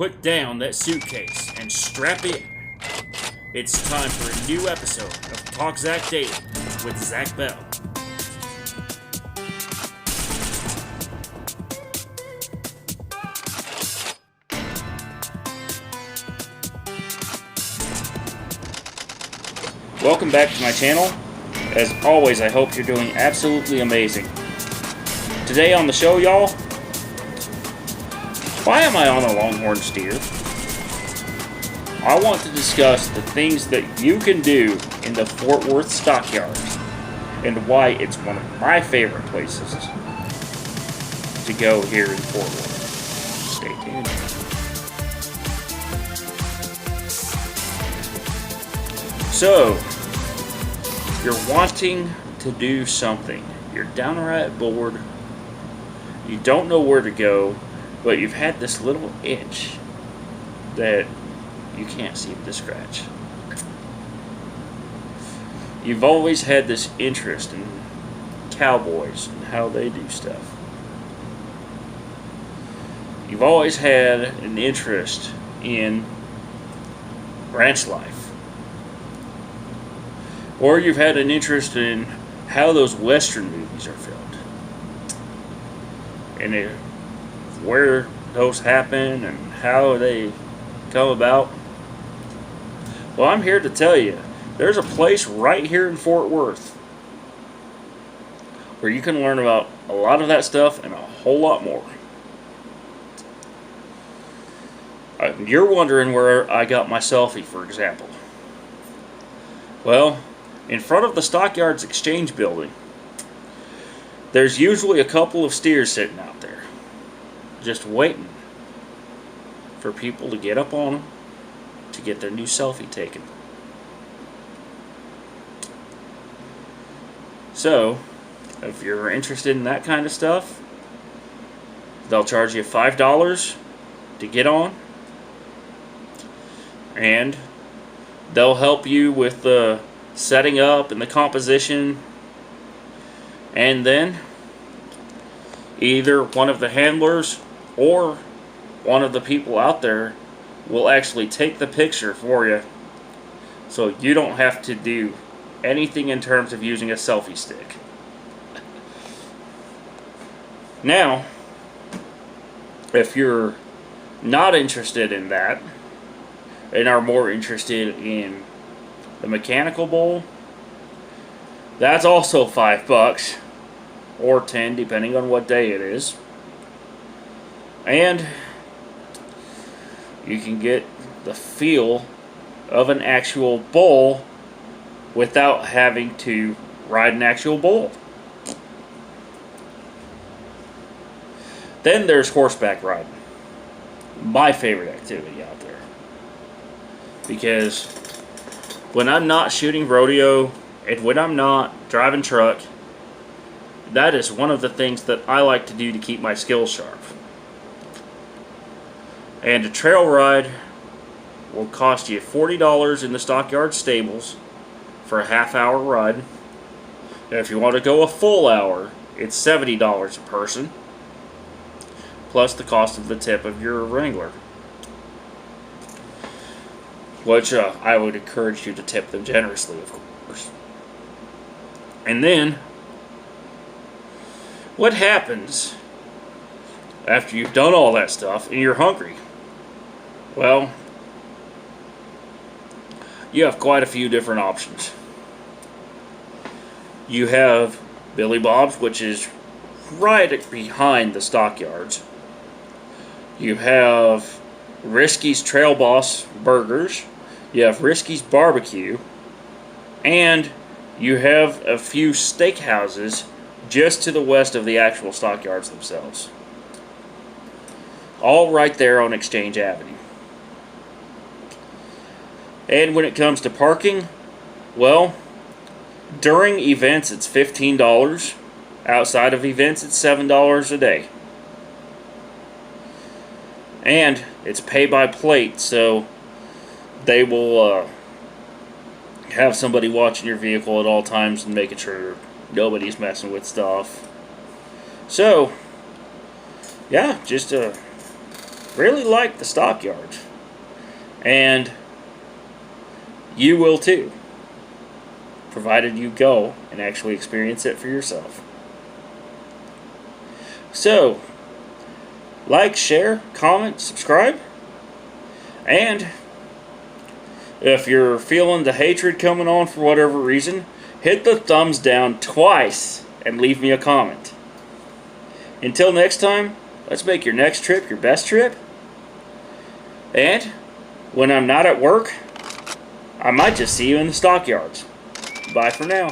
Put down that suitcase and strap in. It's time for a new episode of Talk Zach Daily with Zach Bell. Welcome back to my channel. As always, I hope you're doing absolutely amazing. Today on the show, y'all, why am I on a longhorn steer? I want to discuss the things that you can do in the Fort Worth Stockyards and why it's one of my favorite places to go here in Fort Worth. Stay tuned. So, you're wanting to do something. You're downright bored. You don't know where to go, but you've had this little itch that you can't seem to scratch. You've always had this interest in cowboys and how they do stuff. You've always had an interest in ranch life. Or you've had an interest in how those Western movies are filmed. And where those happen and how they come about. Well, I'm here to tell you, there's a place right here in Fort Worth where you can learn about a lot of that stuff and a whole lot more. You're wondering where I got my selfie, for example. Well, in front of the Stockyards Exchange building, there's usually a couple of steers sitting out there, just waiting for people to get up on them to get their new selfie taken. So, if you're interested in that kind of stuff, they'll charge you $5 to get on, and they'll help you with the setting up and the composition, and then either one of the handlers or one of the people out there will actually take the picture for you, so you don't have to do anything in terms of using a selfie stick. Now, if you're not interested in that and are more interested in the mechanical bull, that's also $5 or $10 depending on what day it is. And you can get the feel of an actual bull without having to ride an actual bull. Then there's horseback riding. My favorite activity out there. Because when I'm not shooting rodeo and when I'm not driving truck, that is one of the things that I like to do to keep my skills sharp. And a trail ride will cost you $40 in the Stockyard stables for a half-hour ride. And if you want to go a full hour, it's $70 a person, plus the cost of the tip of your wrangler. Which I would encourage you to tip them generously, of course. And then, what happens after you've done all that stuff and you're hungry? Well, you have quite a few different options. You have Billy Bob's, which is right behind the Stockyards. You have Risky's Trail Boss Burgers. You have Risky's Barbecue. And you have a few steakhouses just to the west of the actual Stockyards themselves. All right there on Exchange Avenue. And when it comes to parking, well, during events it's $15. Outside of events it's $7 a day. And it's pay by plate, so they will have somebody watching your vehicle at all times and making sure nobody's messing with stuff. So, yeah, just a really like the stockyards. And you will too, provided you go and actually experience it for yourself. So, like, share, comment, subscribe, and if you're feeling the hatred coming on for whatever reason, hit the thumbs down twice and leave me a comment. Until next time, let's make your next trip your best trip. And when I'm not at work, I might just see you in the stockyards. Bye for now.